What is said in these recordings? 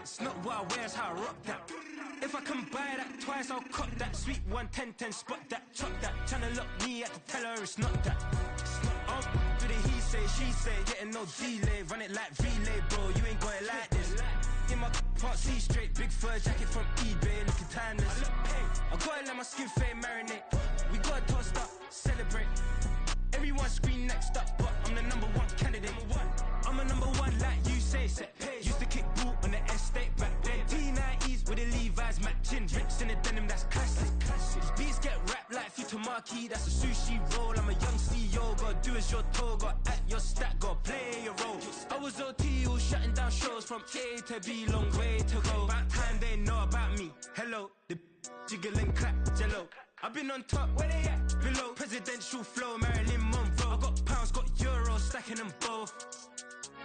It's not what I wear, it's how I rock that. If I can buy that twice, I'll cop that. Sweet 110, spot that, chop that. Tryna lock me at the tell her it's not that. Do the he say, she say, getting no delay. Run it like relay, bro, you ain't got it like this. In my part C straight, big fur jacket from eBay, looking timeless. I gotta let my skin fade marinate. We gotta toast up, celebrate. Everyone scream next up, but I'm the #1 candidate. I'm a #1 like you say. Used to kick boot on the estate back then. T90s with the Levi's matching. Rips in the denim, that's classic. These beats get wrapped like Futamaki, that's a sushi roll. I'm a young CEO, gotta do as you're told. Gotta act your stat, gotta play your role. I was OT, all shutting down shows from A to B, long way to go. About time they know about me. Hello, the jiggle and clap, jello. I've been on top, where they at? Below, presidential flow, Marilyn Monroe. I got pounds, got euros, stacking them both.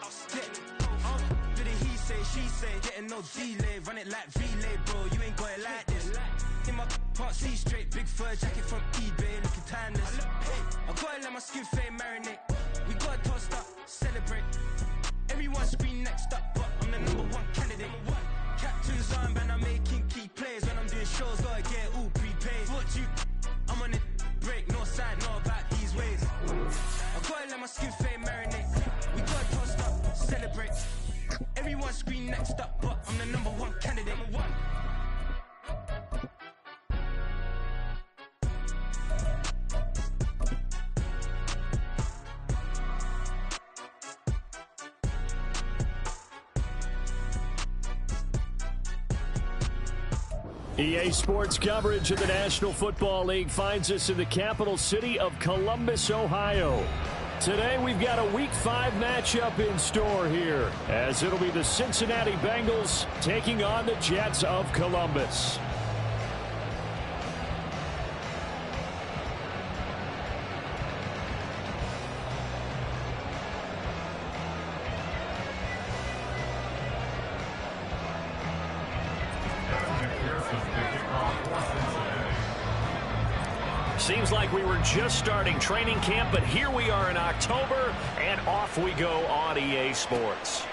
I'll stick. Do the he say, she say, getting no delay. Run it like relay, bro, you ain't got it like this. In my part C straight, big fur jacket from eBay, looking timeless. I gotta let my skin fade marinate. We gotta toast up, celebrate. Everyone scream next up, but I'm the #1 candidate. Captain's armband, I'm making key plays. When I'm doing shows, gotta get all prepaid. What you? I'm on it, break, no side, know about these ways. I gotta let my skin fade marinate. We gotta toast up, celebrate. Everyone scream next up, but I'm the #1 candidate. EA Sports coverage of the National Football League finds us in the capital city of Columbus, Ohio. Today we've got a Week 5 matchup in store here, as it'll be the Cincinnati Bengals taking on the Jets of Columbus. Seems like we were just starting training camp, but here we are in October, and off we go on EA Sports.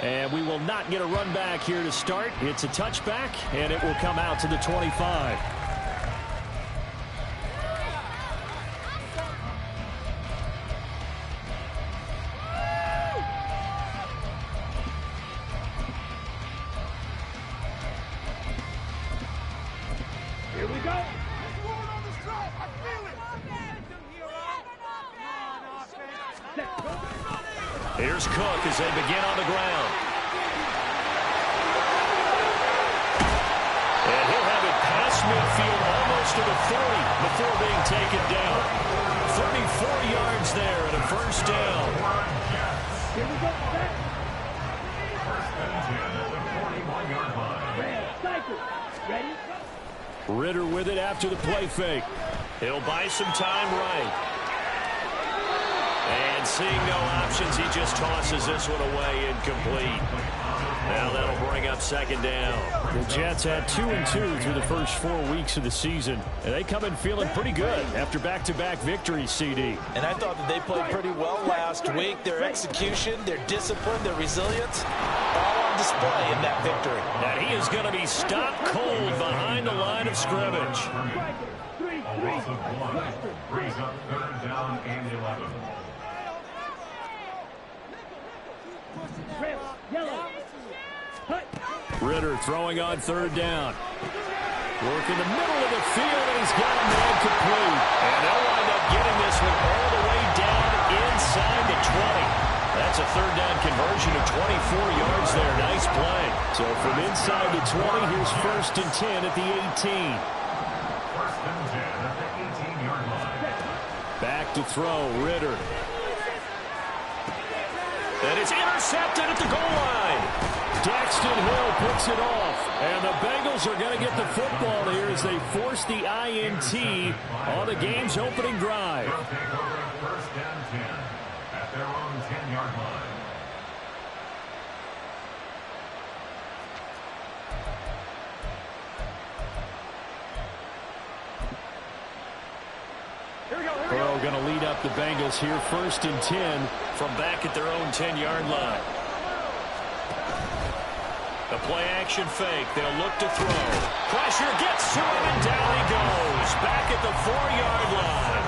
And we will not get a run back here to start. It's a touchback, and it will come out to the 25. Here we go. Here's Cook as they begin on the ground. And he'll have it past midfield almost to the 40 before being taken down. 34 yards there and a first down. Here we go. Ready? Ritter with it after the play fake. He'll buy some time right. And seeing no options, he just tosses this one away incomplete. Now that'll bring up second down. The Jets had 2-2 through the first 4 weeks of the season, and they come in feeling pretty good after back-to-back victories, CD. And I thought that they played pretty well last week. Their execution, their discipline, their resilience, all on display in that victory. And he is going to be stopped cold behind the line of scrimmage. Brings up third down and 11. Ritter throwing on third down. Work in the middle of the field, and he's got a man complete. And they'll wind up getting this one all the way down inside the 20. That's a third down conversion of 24 yards there. Nice play. So from inside the 20, here's 1st and 10 at the 18. 1st and 10 at the 18-yard line. Back to throw, Ritter. And it's intercepted at the goal line. Daxton Hill puts it off. And the Bengals are going to get the football here as they force the INT on the game's opening drive. They'll take over 1st and 10 at their own 10-yard line. Burrow going to lead up the Bengals here, 1st and 10 from back at their own 10-yard line. A play-action fake. They'll look to throw. Pressure gets to him, and down he goes. Back at the 4-yard line.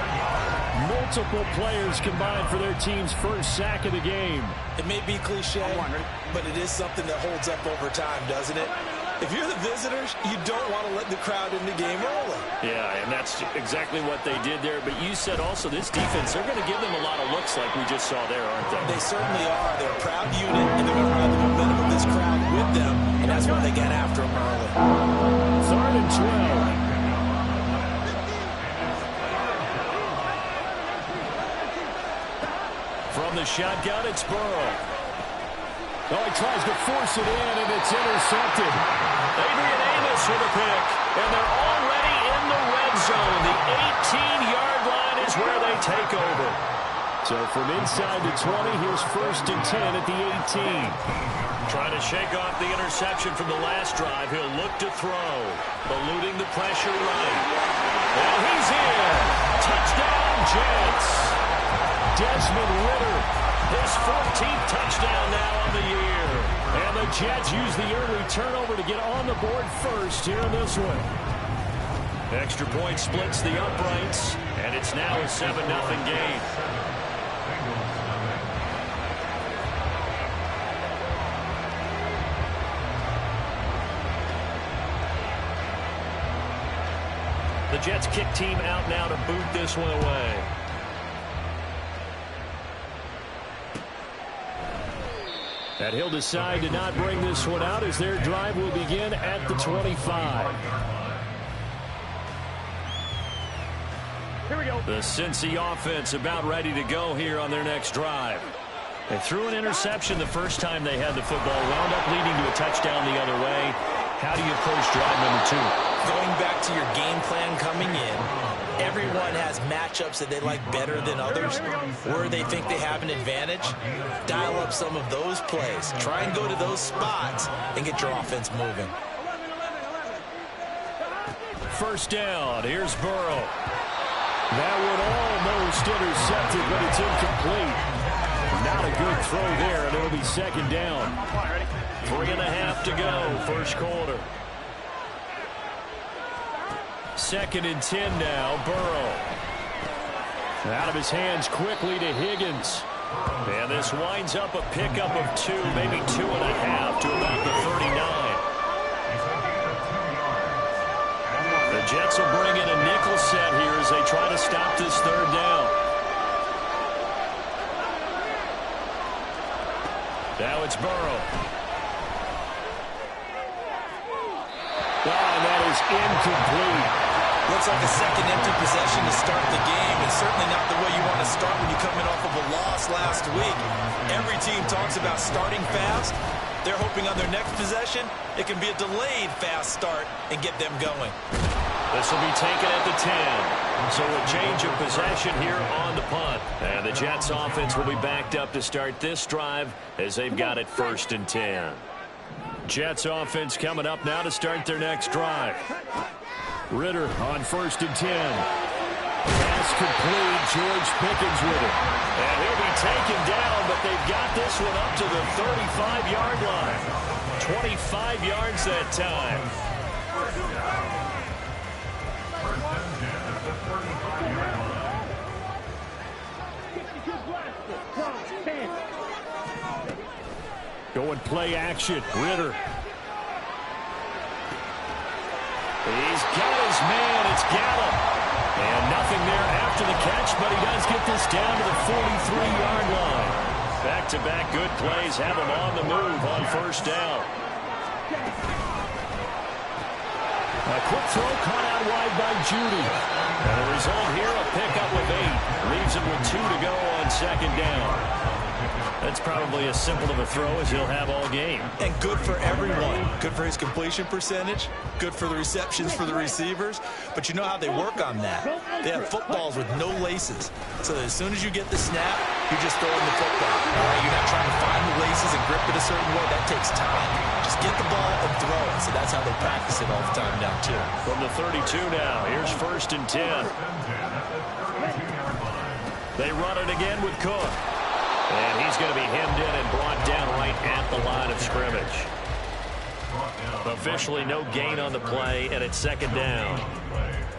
Multiple players combined for their team's first sack of the game. It may be cliche, but it is something that holds up over time, doesn't it? If you're the visitors, you don't want to let the crowd in the game early. Yeah, and that's exactly what they did there. But you said also this defense, they're going to give them a lot of looks like we just saw there, aren't they? They certainly are. They're a proud unit, and they're going to ride the momentum of this crowd with them, and that's why they get after them early. 3rd and 12. From the shotgun, it's Burrow. Oh, he tries to force it in, and it's intercepted. Adrian Amos with a pick, and they're already in the red zone. The 18-yard line is where they take over. So from inside the 20, here's 1st and 10 at the 18. Trying to shake off the interception from the last drive. He'll look to throw, eluding the pressure right. And he's in. Touchdown, Jets. Desmond Ridder, his 14th touchdown now on the year. And the Jets use the early turnover to get on the board first here in this one. Extra point splits the uprights, and it's now a 7-0 game. The Jets kick team out now to boot this one away. And he'll decide to not bring this one out as their drive will begin at the 25. Here we go. The Cincy offense about ready to go here on their next drive. They threw an interception the first time they had the football, wound up leading to a touchdown the other way. How do you approach drive number 2? Going back to your game plan coming in, everyone has matchups that they like better than others, where they think they have an advantage. Dial up some of those plays. Try and go to those spots and get your offense moving. 1st down. Here's Burrow. That one almost intercepted, but it's incomplete. Not a good throw there, and it'll be 2nd down. 3.5 to go, 1st quarter. 2nd and 10 now, Burrow. Out of his hands quickly to Higgins. And this winds up a pickup of 2, maybe 2.5 to about the 39. The Jets will bring in a nickel set here as they try to stop this 3rd down. Now it's Burrow. Oh, and that is incomplete. Looks like a second empty possession to start the game, and certainly not the way you want to start when you're coming off of a loss last week. Every team talks about starting fast. They're hoping on their next possession, it can be a delayed fast start and get them going. This will be taken at the 10. So a change of possession here on the punt. And the Jets offense will be backed up to start this drive as they've got it 1st and 10. Jets offense coming up now to start their next drive. Ridder on 1st and 10. Pass complete. George Pickens with it. And he'll be taken down, but they've got this one up to the 35-yard line. 25 yards that time. Going play action. Ridder. He's got his man. It's Gallup. And nothing there after the catch, but he does get this down to the 43-yard line. Back-to-back good plays have him on the move on 1st down. A quick throw caught out wide by Judy. And the result here, a pickup with 8. Leaves him with 2 to go on 2nd down. That's probably as simple of a throw as he'll have all game. And good for everyone. Good for his completion percentage. Good for the receptions for the receivers. But you know how they work on that. They have footballs with no laces. So that as soon as you get the snap, you're just throwing the football. All right, you're not trying to find the laces and grip it a certain way. That takes time. Just get the ball and throw it. So that's how they practice it all the time now, too. From the 32 now, here's 1st and 10. They run it again with Cook. And he's going to be hemmed in and brought down right at the line of scrimmage. Officially no gain on the play, and it's second down.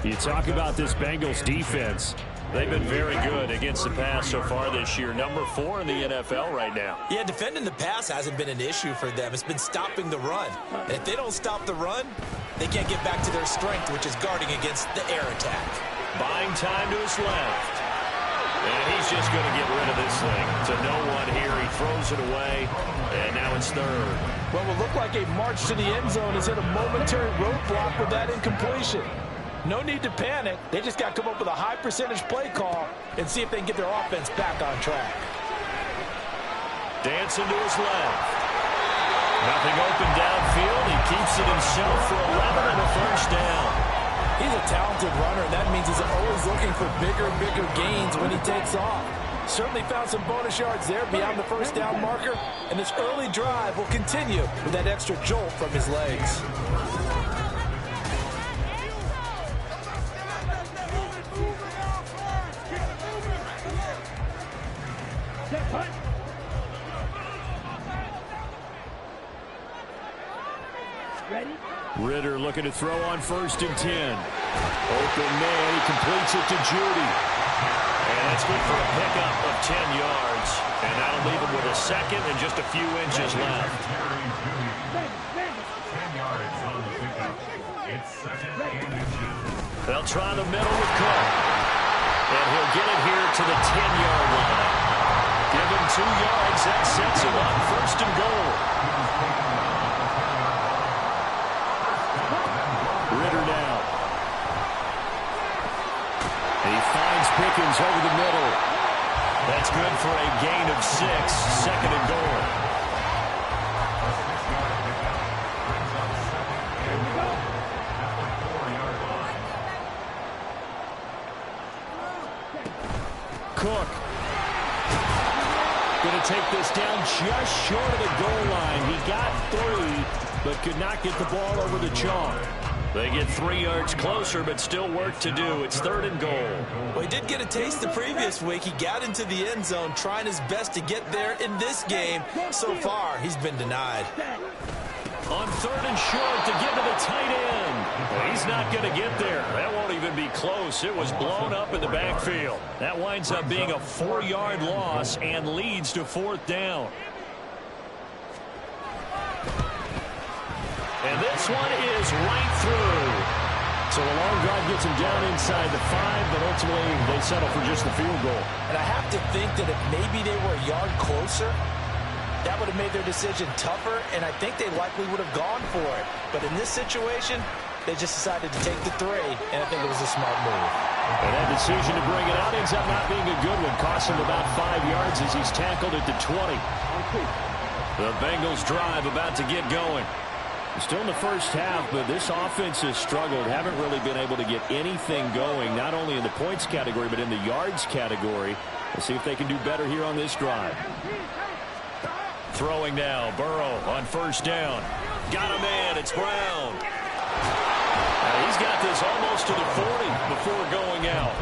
You talk about this Bengals defense. They've been very good against the pass so far this year. Number 4 in the NFL right now. Yeah, defending the pass hasn't been an issue for them. It's been stopping the run. And if they don't stop the run, they can't get back to their strength, which is guarding against the air attack. Buying time to his left. And he's just going to get rid of this thing. To no one here. He throws it away. And now it's third. What will look like a march to the end zone has hit a momentary roadblock with that incompletion. No need to panic. They just got to come up with a high percentage play call and see if they can get their offense back on track. Dancing to his left. Nothing open downfield. He keeps it himself for 11 and a first down. He's a talented runner, and that means he's always looking for bigger and bigger gains when he takes off. Certainly found some bonus yards there beyond the first down marker, and this early drive will continue with that extra jolt from his legs. Ritter looking to throw on 1st and 10. Open man, he completes it to Judy. And that's good for a pickup of 10 yards. And that'll leave him with a second and just a few inches left. 10 yards on the pickup. It's second and 2. They'll try the middle with Cook. And he'll get it here to the 10-yard line. Give him 2 yards. That sets him up 1st and goal. Ritter now. He finds Pickens over the middle. That's good for a gain of 6. 2nd and goal. Cook. Going to take this down just short of the goal line. He got 3, but could not get the ball over the chalk. They get 3 yards closer, but still work to do. It's 3rd and goal. Well, he did get a taste the previous week. He got into the end zone, trying his best to get there in this game. So far, he's been denied. On 3rd and short to get to the tight end. Well, he's not going to get there. That won't even be close. It was blown up in the backfield. That winds up being a 4-yard loss and leads to 4th down. And this one is right through. So a long drive gets him down inside the 5, but ultimately they settle for just the field goal. And I have to think that if maybe they were a yard closer, that would have made their decision tougher, and I think they likely would have gone for it. But in this situation, they just decided to take the 3, and I think it was a smart move. And that decision to bring it out ends up not being a good one. Costs him about 5 yards as he's tackled at the 20. The Bengals drive about to get going. Still in the first half, but this offense has struggled. Haven't really been able to get anything going, not only in the points category, but in the yards category. Let's see if they can do better here on this drive. Throwing now, Burrow on 1st down. Got a man, it's Brown. He's got this almost to the 40 before going out.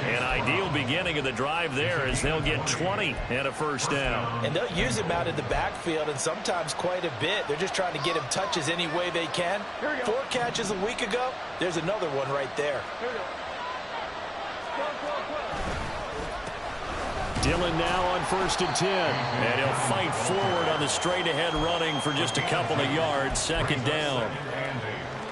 An ideal beginning of the drive there as they'll get 20 and a 1st down. And they'll use him out in the backfield, and sometimes quite a bit. They're just trying to get him touches any way they can. 4 catches a week ago, there's another one right there. Dillon now on 1st and 10. And he'll fight forward on the straight-ahead running for just a couple of yards. 2nd down.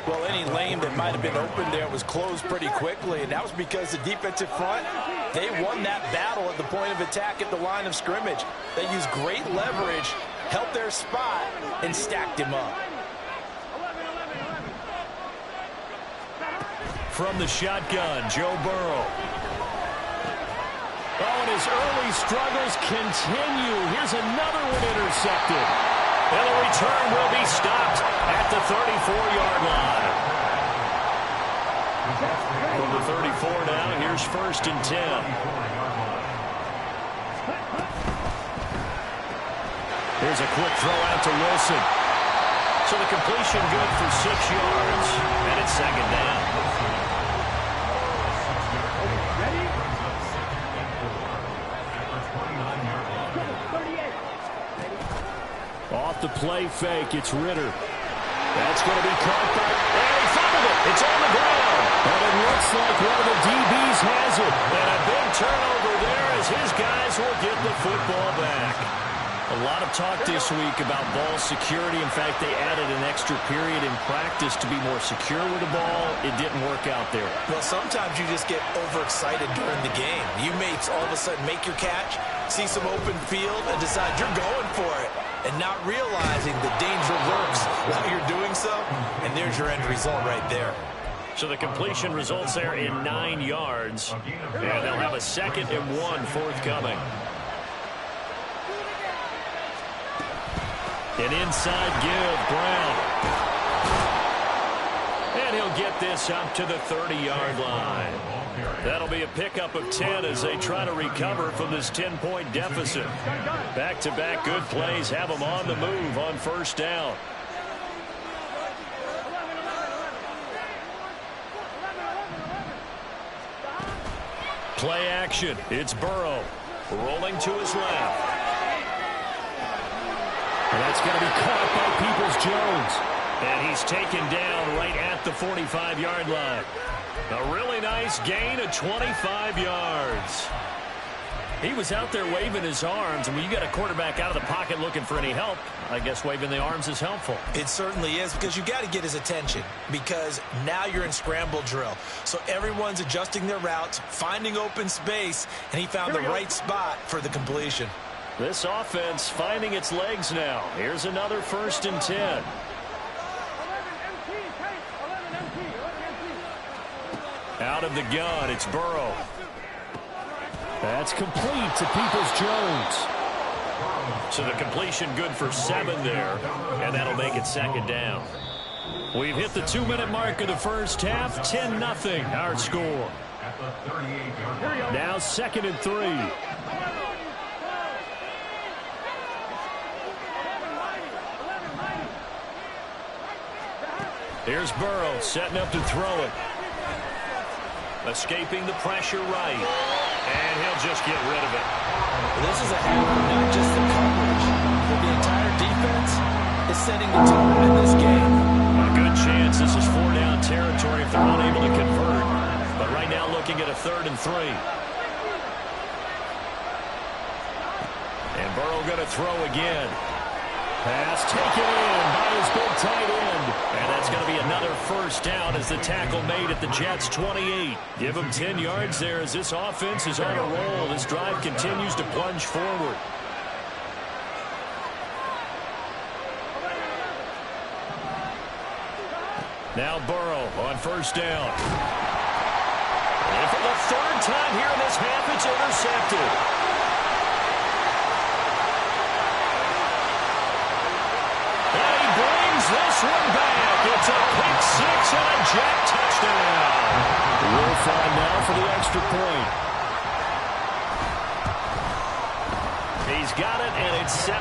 Well, any lane that might have been open there was closed pretty quickly, and that was because the defensive front, they won that battle at the point of attack at the line of scrimmage. They used great leverage, held their spot, and stacked him up. From the shotgun, Joe Burrow. Oh, and his early struggles continue. Here's another one intercepted. And the return will be stopped at the 34-yard line. From the 34 now, here's 1st and 10. Here's a quick throw out to Wilson. So the completion good for 6 yards. And it's 2nd down. Off the play fake, it's Ritter. That's going to be caught by... And he fumbled it. It's on the ground. But it looks like one of the DBs has it. And a big turnover there as his guys will get the football back. A lot of talk this week about ball security. In fact, they added an extra period in practice to be more secure with the ball. It didn't work out there. Well, sometimes you just get overexcited during the game. You may all of a sudden make your catch, see some open field, and decide you're going for it, and not realizing the danger lurks while you're doing so, and there's your end result right there. So the completion results there in 9 yards, and they'll have a 2nd and 1 forthcoming. An inside give, Brown. And he'll get this up to the 30-yard line. That'll be a pickup of 10 as they try to recover from this 10-point deficit. Back-to-back good plays have them on the move on first down. Play action. It's Burrow rolling to his left. And that's going to be caught by Peoples-Jones. And he's taken down right at the 45-yard line. A really nice gain of 25 yards. He was out there waving his arms, and when you got a quarterback out of the pocket looking for any help, I guess waving the arms is helpful. It certainly is, because you got to get his attention, because now you're in scramble drill. So everyone's adjusting their routes, finding open space, and he found the right spot for the completion. This offense finding its legs now. Here's another 1st and 10. Out of the gun, it's Burrow. That's complete to Peoples-Jones. So the completion good for 7 there, and that'll make it 2nd down. We've hit the 2-minute mark of the first half, 10-0 our score. Now 2nd and 3. Here's Burrow setting up to throw it. Escaping the pressure right. And he'll just get rid of it. This is a half of not just the coverage, but the entire defense is setting the tone in this game. A good chance this is 4-down territory if they're unable to convert. But right now looking at a 3rd and 3. And Burrow going to throw again. Pass taken in by his big tight end. And that's going to be another 1st down as the tackle made at the Jets' 28. Give him 10 yards there as this offense is on a roll. This drive continues to plunge forward. Now Burrow on 1st down. And for the 3rd time here in this half, it's intercepted. This one back. It's a pick 6 and a Jet touchdown. We'll find now for the extra point. He's got it, and it's 17-0.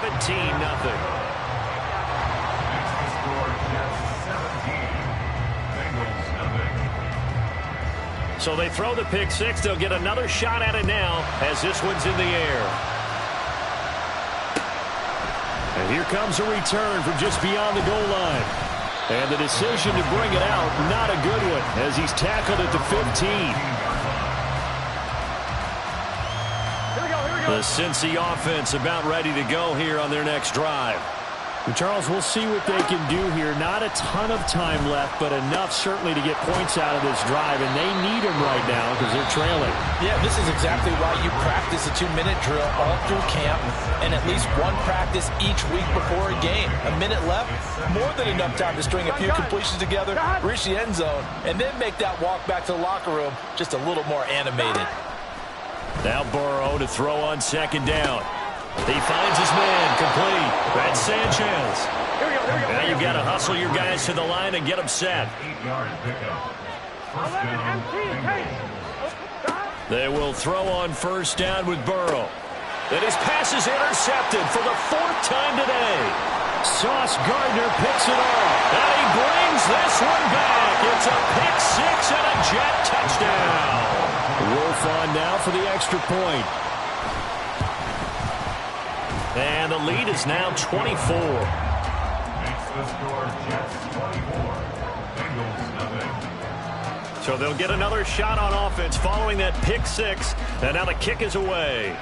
So they throw the pick 6. They'll get another shot at it now as this one's in the air. And here comes a return from just beyond the goal line. And the decision to bring it out, not a good one, as he's tackled at the 15. The Cincy offense about ready to go here on their next drive. And Charles, we'll see what they can do here. Not a ton of time left, but enough certainly to get points out of this drive, and they need them right now because they're trailing. Yeah, this is exactly why you practice a 2-minute drill all through camp and at least one practice each week before a game. A minute left, more than enough time to string a few completions together, reach the end zone, and then make that walk back to the locker room just a little more animated. Now Burrow to throw on 2nd down. He finds his man complete. That's Sanchez. Now you've got to hustle your guys to the line and get them set. They will throw on 1st down with Burrow. And his pass is intercepted for the 4th time today. Sauce Gardner picks it off. And he brings this one back. It's a pick 6 and a Jet touchdown. Wolf on now for the extra point. And the lead is now 24. The score, Jets 24, Bengals nothing. So they'll get another shot on offense following that pick six. And now the kick is away.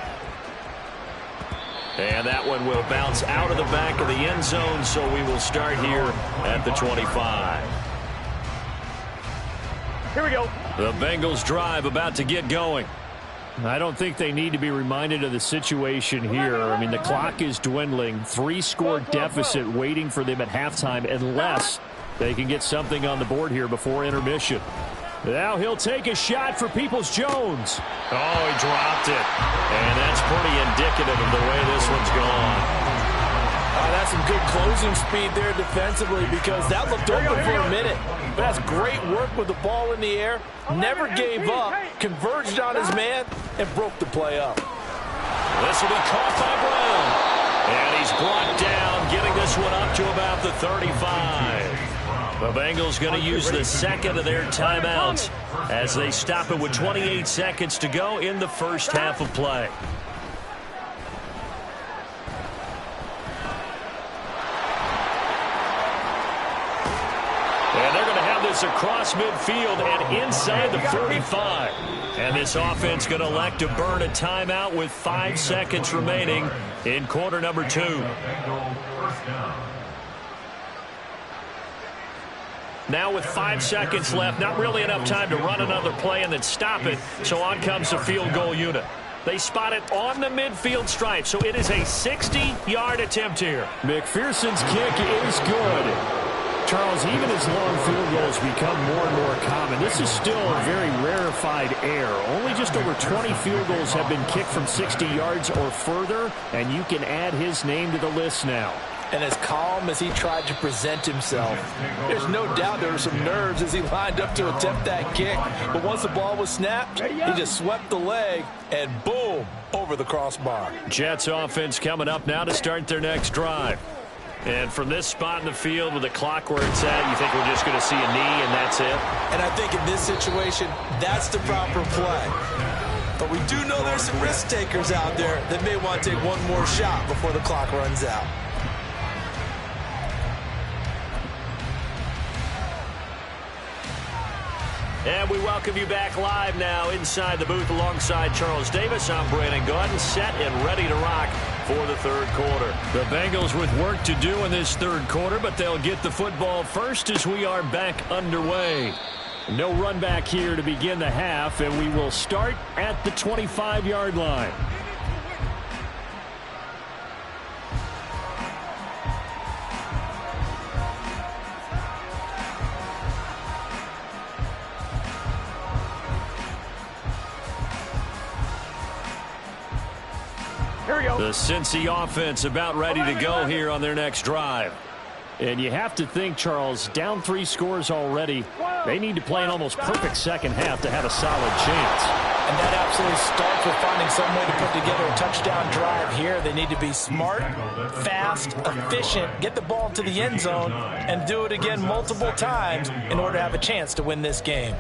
And that one will bounce out of the back of the end zone, so we will start here at the 25. Here we go. The Bengals drive about to get going. I don't think they need to be reminded of the situation here. I mean, the clock is dwindling. 3-score deficit waiting for them at halftime unless they can get something on the board here before intermission. Now he'll take a shot for Peoples-Jones. Oh, he dropped it. And that's pretty indicative of the way this one's gone. That's some good closing speed there defensively because that looked open for a minute. But that's great work with the ball in the air. Never gave up, converged on his man, and broke the play up. This will be caught by Brown. And he's brought down, getting this one up to about the 35. The Bengals going to use the second of their timeouts as they stop it with 28 seconds to go in the first half of play. And they're going to have this across midfield and inside the 35. And this offense going to elect to burn a timeout with 5 seconds remaining in quarter number 2. Now with 5 seconds left, not really enough time to run another play and then stop it, so on comes the field goal unit. They spot it on the midfield stripe, so it is a 60-yard attempt here. McPherson's kick is good. Charles, even as long field goals become more and more common, this is still a very rarefied air. Only just over 20 field goals have been kicked from 60 yards or further, and you can add his name to the list now. And as calm as he tried to present himself, there's no doubt there were some nerves as he lined up to attempt that kick. But once the ball was snapped, he just swept the leg and boom, over the crossbar. Jets offense coming up now to start their next drive. And from this spot in the field with the clock where it's at, you think we're just going to see a knee and that's it? And I think in this situation, that's the proper play. But we do know there's some risk takers out there that may want to take one more shot before the clock runs out. And we welcome you back live now inside the booth alongside Charles Davis. I'm Brandon Gaudin, set and ready to rock for the third quarter. The Bengals with work to do in this third quarter, but they'll get the football first as we are back underway. No run back here to begin the half, and we will start at the 25-yard line. The Cincy offense about ready to go here on their next drive. And you have to think, Charles, down 3 scores already. They need to play an almost perfect second half to have a solid chance. And that absolutely starts with finding some way to put together a touchdown drive here. They need to be smart, fast, efficient, get the ball to the end zone, and do it again multiple times in order to have a chance to win this game.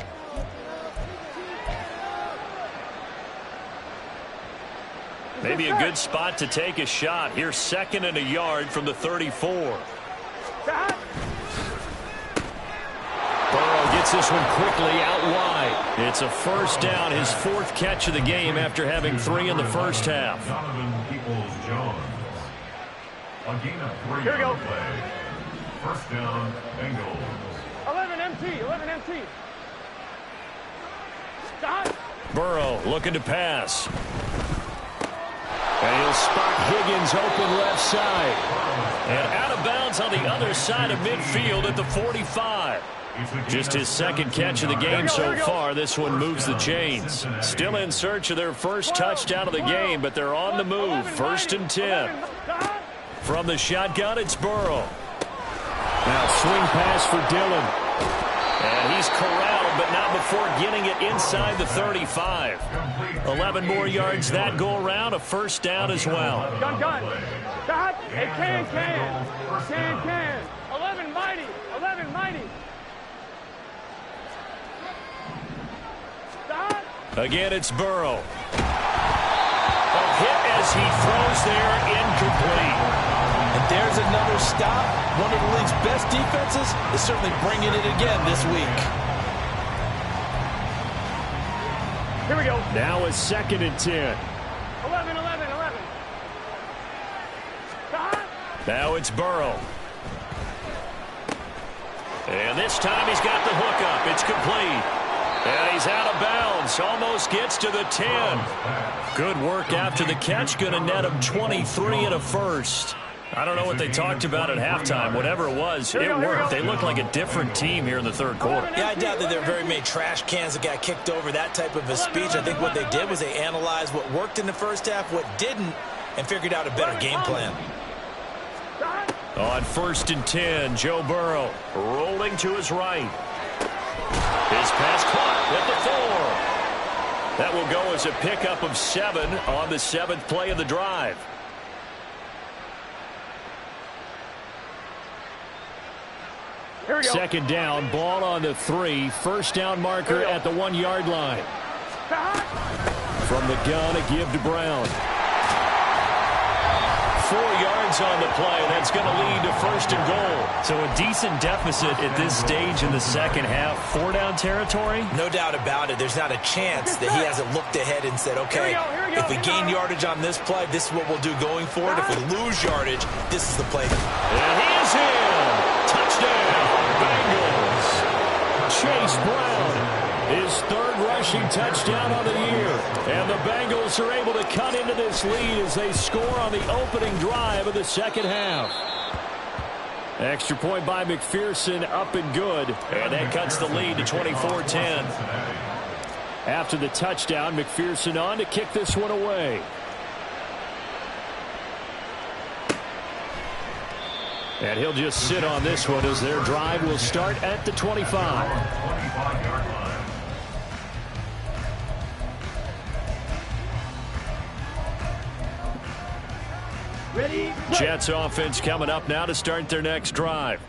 Maybe a good spot to take a shot. Here's 2nd and a yard from the 34. Burrow gets this one quickly out wide. It's a first down, his 4th catch of the game after having 3 in the first half. Here we go. First down, Bengals. 11 MT. Stop. Burrow looking to pass. And he'll spot Higgins open left side. And out of bounds on the other side of midfield at the 45. Just his 2nd catch of the game so far. This one moves the chains. Still in search of their first touchdown of the game, but they're on the move. 1st and 10. From the shotgun, it's Burrow. Now swing pass for Dillon. And he's corralled, but not before getting it inside the 35. 11 more yards that go around, a first down as well. Gun. Stop. Hey, can. 11 mighty. Stop. Again, it's Burrow. A hit as he throws there, incomplete. And there's another stop. One of the league's best defenses is certainly bringing it again this week. Here we go. Now it's 2nd and 10. 11. Now it's Burrow. And this time he's got the hook up. It's complete. And he's out of bounds. Almost gets to the 10. Good work after the catch. Going to net him 23 and a first. I don't know what they talked about at halftime. Whatever it was, it worked. They look like a different team here in the third quarter. Yeah, I doubt that there are very many trash cans that got kicked over that type of a speech. I think what they did was they analyzed what worked in the first half, what didn't, and figured out a better game plan. On 1st and 10, Joe Burrow rolling to his right. His pass caught at the 4. That will go as a pickup of 7 on the 7th play of the drive. Here we go. 2nd down, ball on the 3. First down marker at the 1-yard line. From the gun, a give to Brown. 4 yards on the play. That's going to lead to 1st and goal. So a decent deficit at this stage in the second half. 4-down territory? No doubt about it. There's not a chance that he hasn't looked ahead and said, okay, if we gain yardage on this play, this is what we'll do going forward. If we lose yardage, this is the play. And he is in. Touchdown, Bengals. Chase Brown, his 3rd rushing touchdown of the year. And the Bengals are able to cut into this lead as they score on the opening drive of the second half. Extra point by McPherson, up and good. And that cuts the lead to 24-10. After the touchdown, McPherson on to kick this one away. And he'll just sit on this one as their drive will start at the 25. 25-yard line. Ready? Jets offense coming up now to start their next drive.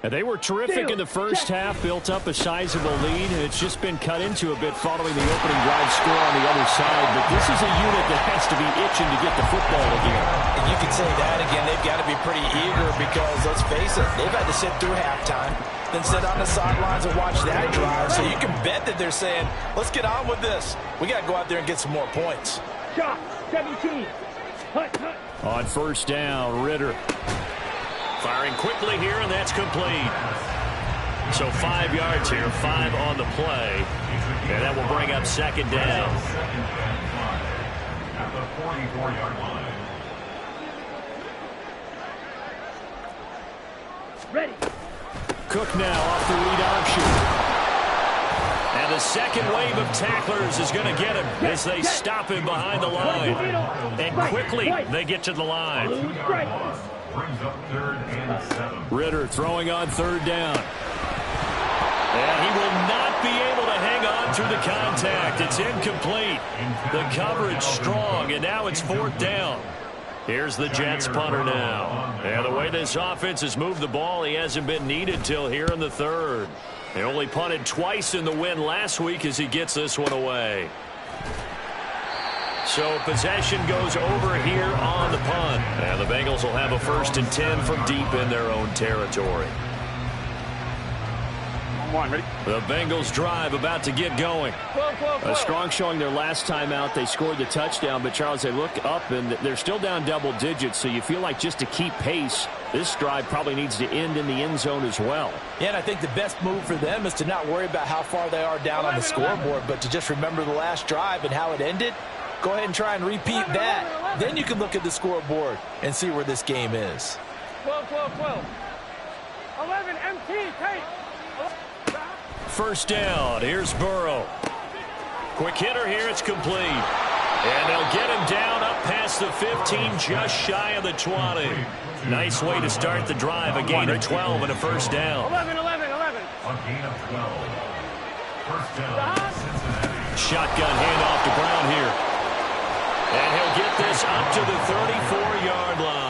And they were terrific in the first half, built up a sizable lead, and it's just been cut into a bit following the opening drive score on the other side. But this is a unit that has to be itching to get the football again. And you could say that again. They've got to be pretty eager because, let's face it, they've had to sit through halftime, then sit on the sidelines and watch that drive. So you can bet that they're saying, let's get on with this. We got to go out there and get some more points. Shot. 17. Hut. On 1st down, Ritter. Firing quickly here, and that's complete. So 5 yards here, 5 on the play. And that will bring up 2nd down. At the 44-yard line. Ready. Cook now off the lead option. And the second wave of tacklers is going to get him as they stop him behind the line. And quickly they get to the line. Brings up 3rd and 7. Ritter throwing on 3rd down. And he will not be able to hang on through the contact. It's incomplete. The coverage strong, and now it's 4th down. Here's the Jets punter now. And the way this offense has moved the ball, he hasn't been needed till here in the 3rd. They only punted twice in the win last week as he gets this one away. So possession goes over here on the punt. And the Bengals will have a 1st and 10 from deep in their own territory. Ready? The Bengals drive about to get going. A strong showing their last time out. They scored the touchdown, but Charles, they look up and they're still down double digits, so you feel like just to keep pace, this drive probably needs to end in the end zone as well. Yeah, and I think the best move for them is to not worry about how far they are down on the scoreboard, but to just remember the last drive and how it ended. Go ahead and try and repeat that. Then you can look at the scoreboard and see where this game is. 12. 11 MT, tape. 1st down. Here's Burrow. Quick hitter here. It's complete. And they'll get him down up past the 15, just shy of the 20. Nice way to start the drive. A gain of 12 and a 1st down. 11. A gain of 12. 1st down, Cincinnati. Shotgun handoff to Brown here. And he'll get this up to the 34-yard line.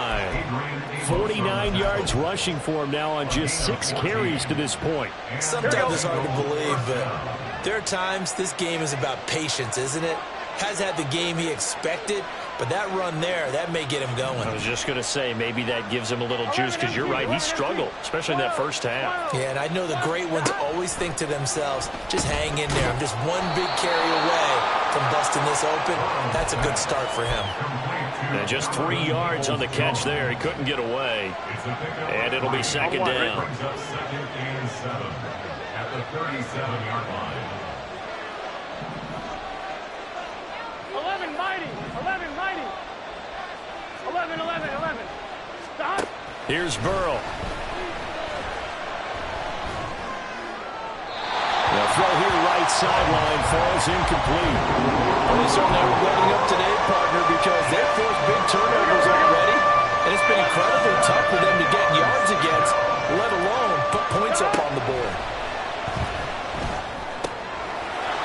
49 yards rushing for him now on just 6 carries to this point. Sometimes it's hard to believe, but there are times this game is about patience, isn't it? Has had the game he expected, But that run there, that may get him going. I was just going to say, maybe that gives him a little juice, because you're right, he struggled, especially in that first half. Yeah, and I know the great ones always think to themselves, just hang in there. I'm just one big carry away from busting this open. That's a good start for him. And just 3 yards on the catch there. He couldn't get away. And it'll be second down. Second and 7 at the 37-yard line. 11 mighty. 11 mighty. 11, 11, 11. Stop. Here's Burrow. The throw here right sideline falls incomplete. Well, they certainly are letting up today, partner, because they've forced big turnovers already, and it's been incredibly tough for them to get yards against, let alone put points up on the board.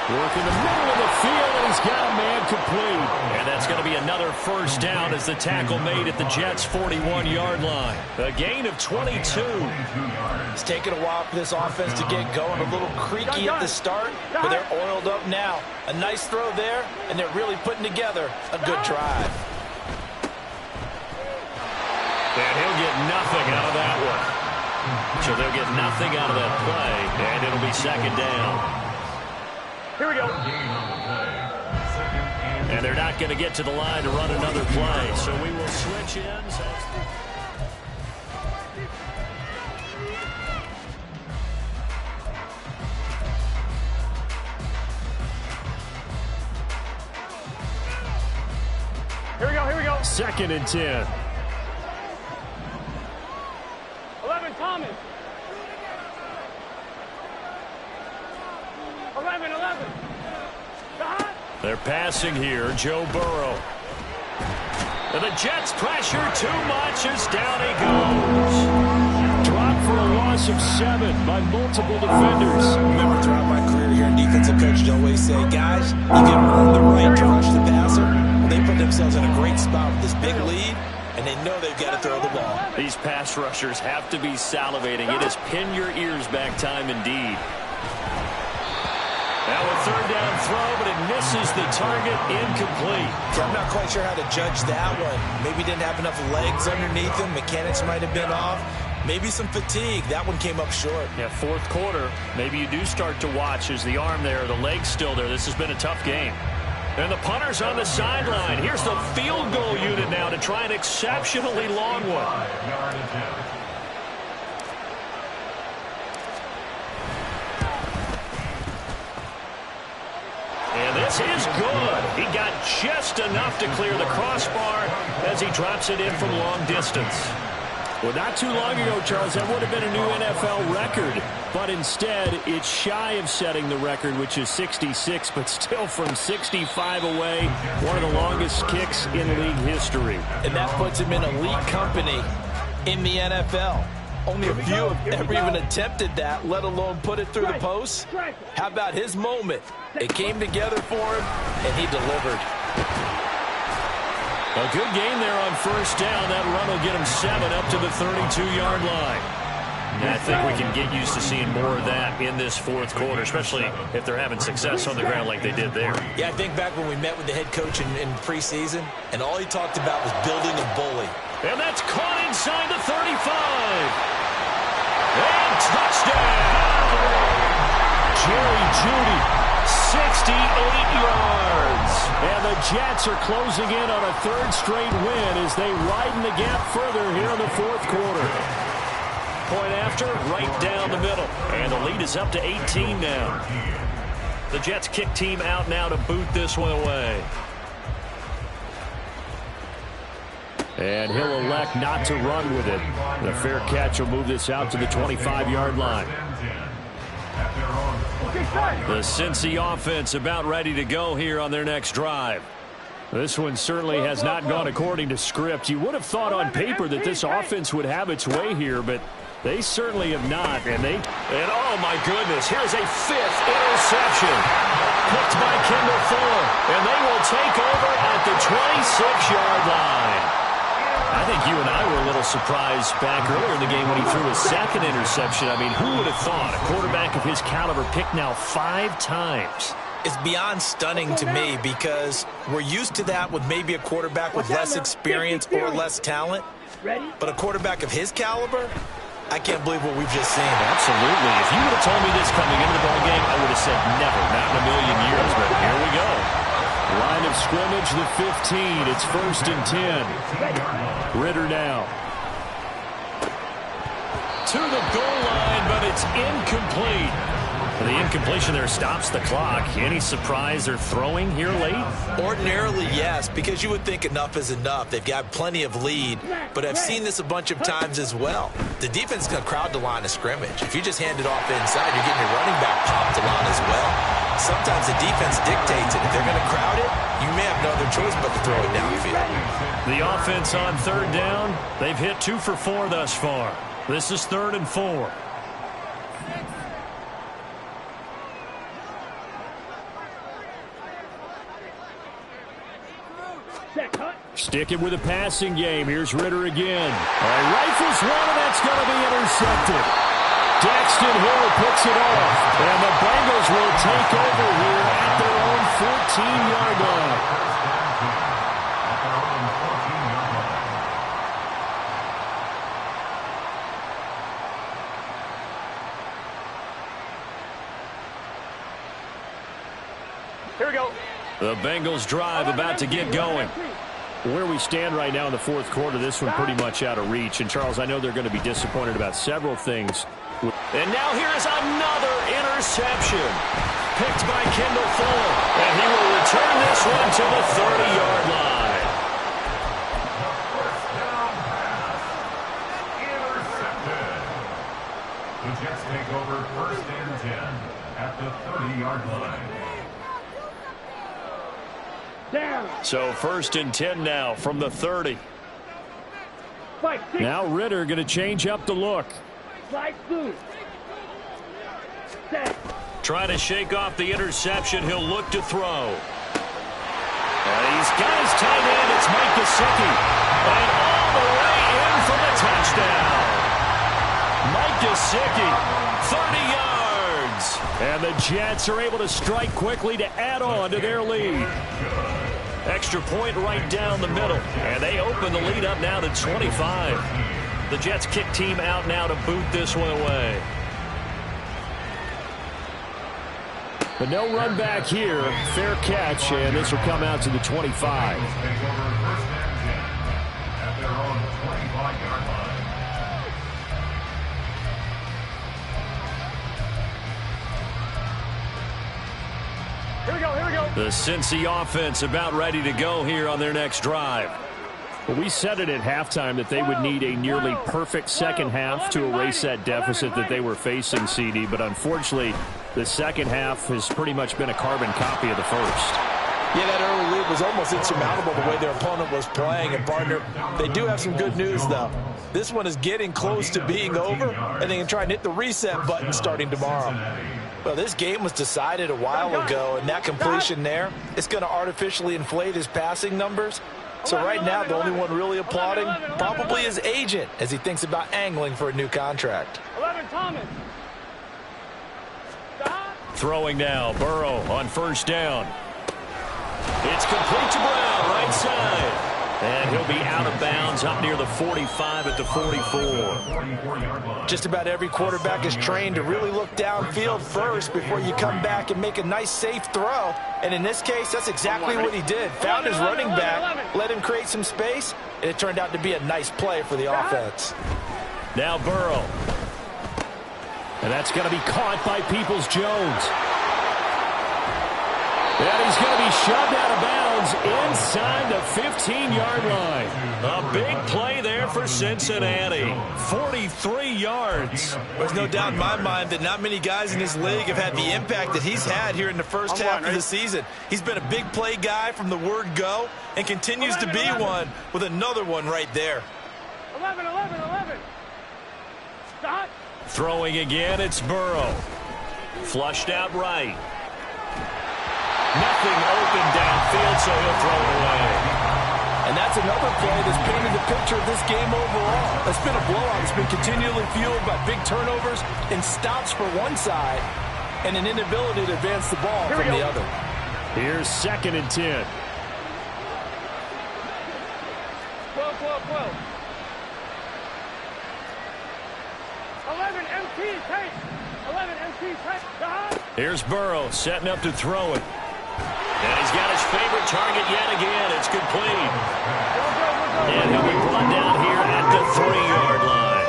Work in the middle of the field, and he's got a man complete. And that's going to be another first down as the tackle made at the Jets' 41-yard line. A gain of 22. It's taken a while for this offense to get going. A little creaky at the start, but they're oiled up now. A nice throw there, and they're really putting together a good drive. And he'll get nothing out of that one. So they'll get nothing out of that play, and it'll be second down. Here we go. And they're not going to get to the line to run another play. So we will switch ends. Here we go. Here we go. Second and 10. 11 Thomas. 11, 11. Stop. They're passing here, Joe Burrow. And the Jets pressure too much as down he goes. Dropped for a loss of 7 by multiple defenders. Remember, throughout my career here in defensive coaching, I always say, guys, you can earn the right to rush the passer. Well, they put themselves in a great spot with this big lead, and they know they've got to throw the ball. These pass rushers have to be salivating. It is pin your ears back time indeed. Now a third down throw, but it misses the target, incomplete. I'm not quite sure how to judge that one. Maybe didn't have enough legs underneath him. Mechanics might have been off. Maybe some fatigue. That one came up short. Yeah, fourth quarter, maybe you do start to watch. Is the arm there, the leg's still there? This has been a tough game. And the punter's on the sideline. Here's the field goal unit now to try an exceptionally long one. And this is good. He got just enough to clear the crossbar as he drops it in from long distance. Well, not too long ago, Charles, that would have been a new NFL record. But instead, it's shy of setting the record, which is 66, but still from 65 away, one of the longest kicks in league history. And that puts him in elite company in the NFL. Only a few have ever even attempted that, let alone put it through the post. How about his moment? It came together for him, and he delivered. A good game there on first down. That run will get him 7 up to the 32-yard line. And I think we can get used to seeing more of that in this fourth quarter, especially if they're having success on the ground like they did there. Yeah, I think back when we met with the head coach in preseason, and all he talked about was building a bully. And that's caught inside the 35. And touchdown! Jerry Jeudy, 68 yards. And the Jets are closing in on a third straight win as they widen the gap further here in the fourth quarter. Point after, right down the middle. And the lead is up to 18 now. The Jets kick team out now to boot this one away. And he'll elect not to run with it. The fair catch will move this out to the 25-yard line. The Cincy offense about ready to go here on their next drive. This one certainly has not gone according to script. You would have thought on paper that this offense would have its way here, but they certainly have not. And oh my goodness, here's a 5th interception. Picked by Kendall Fuller. And they will take over at the 26-yard line. I think you and I were a little surprised back earlier in the game when he threw his 2nd interception. I mean, who would have thought a quarterback of his caliber picked now 5 times? It's beyond stunning to me because we're used to that with maybe a quarterback with less experience or less talent. But a quarterback of his caliber, I can't believe what we've just seen. Absolutely. If you would have told me this coming into the ball game, I would have said never, not in a million years. But here we go. Line of scrimmage, the 15. It's 1st and 10. Ritter now. To the goal line, but it's incomplete. The incompletion there stops the clock. Any surprise they're throwing here late? Ordinarily, yes, because you would think enough is enough. They've got plenty of lead, but I've seen this a bunch of times as well. The defense is going to crowd the line of scrimmage. If you just hand it off inside, you're getting your running back popped a lot as well. Sometimes the defense dictates it. If they're going to crowd it, you may have no other choice but to throw it downfield. The offense on 3rd down. They've hit 2 for 4 thus far. This is 3rd and 4. Sticking with a passing game. Here's Ritter again. Rifles one, and that's going to be intercepted. Daxton Hill picks it off, and the Bengals will take over here at their own 14-yard line. Here we go. The Bengals drive about to get going. Where we stand right now in the 4th quarter, this one pretty much out of reach. And, Charles, I know they're going to be disappointed about several things. And now here is another interception. Picked by Kendall Fuller. And he will return this one to the 30-yard line. Intercepted. The Jets take over 1st and 10 at the 30-yard line. So 1st and 10 now from the 30. Now Ritter going to change up the look. Trying to shake off the interception. He'll look to throw. And he's got his tight end. It's Mike Gesicki. And all the way in for the touchdown. Mike Gesicki, 30 yards. And the Jets are able to strike quickly to add on to their lead. Extra point right down the middle. And they open the lead up now to 25. The Jets kick team out now to boot this one away. But no run back here. Fair catch, and this will come out to the 25. Here we go, here we go. The Cincy offense about ready to go here on their next drive. Well, we said it at halftime that they would need a nearly perfect second half to erase that deficit that they were facing, CD. But unfortunately, the second half has pretty much been a carbon copy of the first. Yeah, that early lead was almost insurmountable the way their opponent was playing. And, partner, they do have some good news, though. This one is getting close to being over, and they can try and hit the reset button starting tomorrow. Well, this game was decided a while ago, and that completion there is going to artificially inflate his passing numbers. So right now, the only one really applauding probably his agent as he thinks about angling for a new contract. 11, Thomas. Throwing now, Burrow on first down. It's complete to Brown, right side. And he'll be out of bounds up near the 45 at the 44. Just about every quarterback is trained to really look downfield first before you come back and make a nice, safe throw. And in this case, that's exactly what he did. Found his running back, let him create some space, and it turned out to be a nice play for the offense. Now Burrow. And that's going to be caught by Peoples-Jones. And he's going to be shoved out of bounds inside the 15-yard line. A big play there for Cincinnati. 43 yards. There's no doubt in my mind that not many guys in this league have had the impact that he's had here in the first half of the season. He's been a big play guy from the word go and continues to be one with another one right there. 11. Stop. Throwing again, it's Burrow. Flushed out right. Nothing open downfield, so he'll throw it away. And that's another play that's painted the picture of this game overall. It's been a blowout. It's been continually fueled by big turnovers and stops for one side and an inability to advance the ball from the other. Here's 2nd and 10. 12, 12, 12. 11 MT, take. 11 MT, take. Here's Burrow setting up to throw it. And he's got his favorite target yet again. It's complete. And he'll be brought down here at the 3-yard line.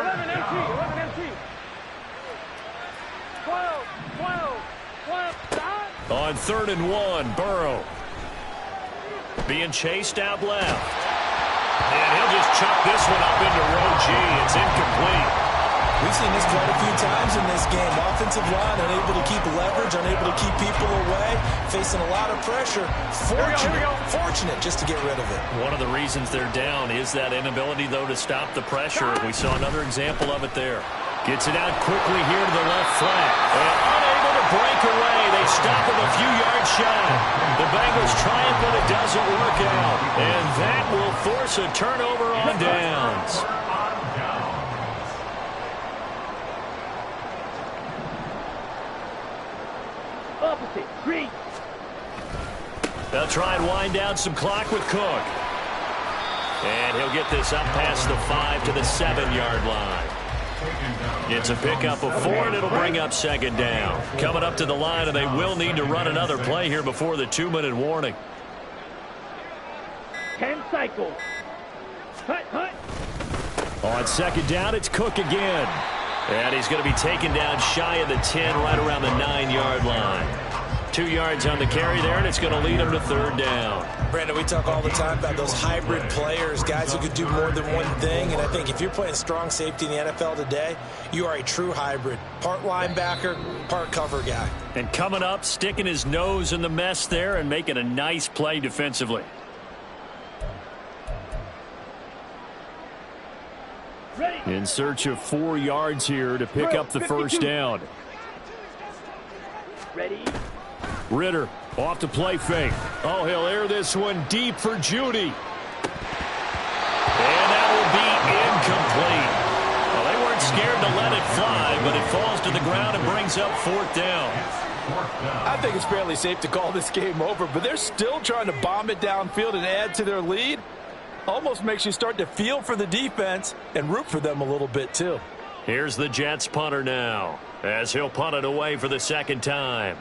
11 MT, 11 MT. 12, 12, 12. On 3rd and 1, Burrow being chased out left. And he'll just chuck this one up into row G. It's incomplete. We've seen this quite a few times in this game. Offensive line unable to keep leverage, unable to keep people away, facing a lot of pressure. Fortunate just to get rid of it. One of the reasons they're down is that inability, though, to stop the pressure. We saw another example of it there. Gets it out quickly here to the left flank. And unable to break away. They stop him a few yards shy. The Bengals trying, but it doesn't work out. And that will force a turnover on downs. Opposite, green. They'll try and wind down some clock with Cook. And he'll get this up past the 5 to the 7-yard line. It's a pickup of 4, and it'll bring up 2nd down. Coming up to the line, and they will need to run another play here before the 2-minute warning. 10 cycles. Hut, hut. On 2nd down, it's Cook again. And he's going to be taken down shy of the 10, right around the 9-yard line. 2 yards on the carry there, and it's going to lead him to 3rd down. Brandon, we talk all the time about those hybrid players, guys who could do more than one thing. And I think if you're playing strong safety in the NFL today, you are a true hybrid. Part linebacker, part cover guy. And coming up, sticking his nose in the mess there and making a nice play defensively. In search of 4 yards here to pick up the 1st down. Ready. Ritter off to play fake. Oh, he'll air this one deep for Judy. And that will be incomplete. Well, they weren't scared to let it fly, but it falls to the ground and brings up 4th down. I think it's fairly safe to call this game over, but they're still trying to bomb it downfield and add to their lead. Almost makes you start to feel for the defense and root for them a little bit, too. Here's the Jets punter now, as he'll punt it away for the 2nd time.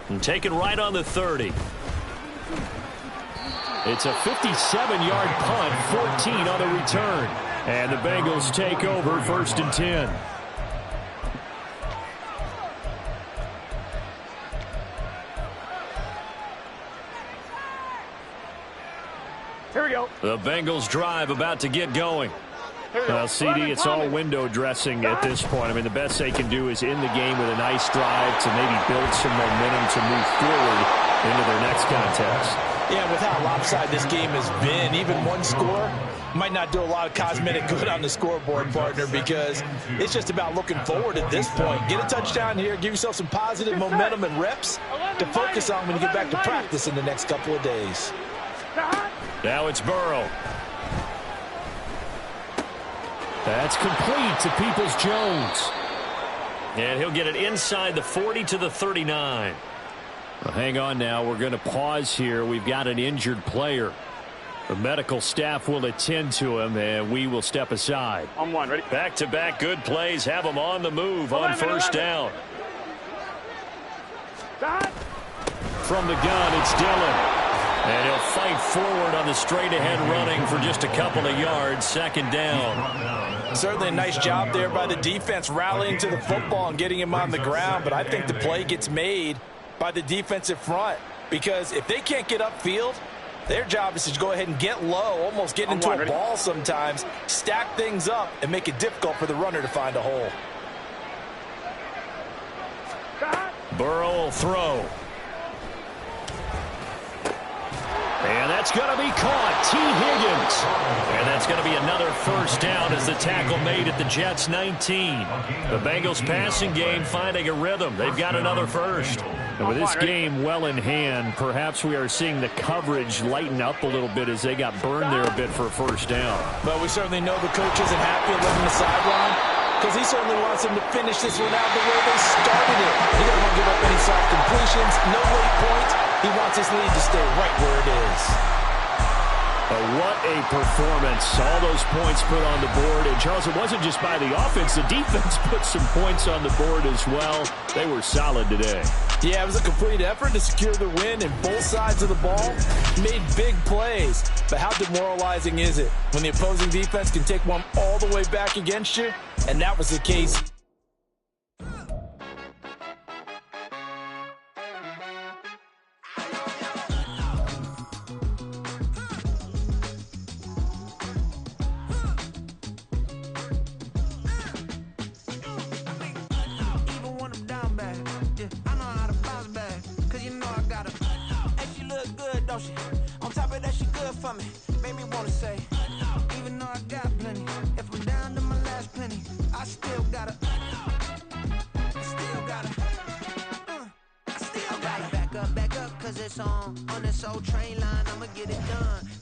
And taken right on the 30. It's a 57-yard punt, 14 on the return. And the Bengals take over 1st and 10. Here we go. The Bengals drive about to get going. Well, CD, it's all window dressing at this point. I mean, the best they can do is end the game with a nice drive to maybe build some momentum to move forward into their next contest. Yeah, with how lopsided this game has been, even one score might not do a lot of cosmetic good on the scoreboard, partner, because it's just about looking forward at this point. Get a touchdown here, give yourself some positive momentum and reps to focus on when you get back to practice in the next couple of days. Now it's Burrow. That's complete to Peoples-Jones. And he'll get it inside the 40 to the 39. Well, hang on now. We're going to pause here. We've got an injured player. The medical staff will attend to him, and we will step aside. On 1, ready? Back-to-back good plays have him on the move on 1st down. From the gun, it's Dillon. And he'll fight forward on the straight-ahead running for just a couple of yards. 2nd down. Certainly a nice job there by the defense rallying to the football and getting him on the ground. But I think the play gets made by the defensive front, because if they can't get upfield, their job is to go ahead and get low, almost get into a ball sometimes, stack things up, and make it difficult for the runner to find a hole. Burrow will throw. And that's going to be caught. T. Higgins. And that's going to be another 1st down as the tackle made at the Jets' 19. The Bengals passing game finding a rhythm. They've got another 1st. And with this game well in hand, perhaps we are seeing the coverage lighten up a little bit as they got burned there a bit for a first down. But we certainly know the coach isn't happy at letting the sideline, because he certainly wants them to finish this one out the way they started it. He doesn't want to give up any soft completions, no late points. He wants his lead to stay right where it is. But what a performance. All those points put on the board. And, Charles, it wasn't just by the offense. The defense put some points on the board as well. They were solid today. Yeah, it was a complete effort to secure the win, and both sides of the ball made big plays. But how demoralizing is it when the opposing defense can take one all the way back against you? And that was the case. On top of that, she good for me. Made me wanna say, even though I got plenty, if I'm down to my last penny, I still gotta back up, cause it's on this old train line, I'ma get it done.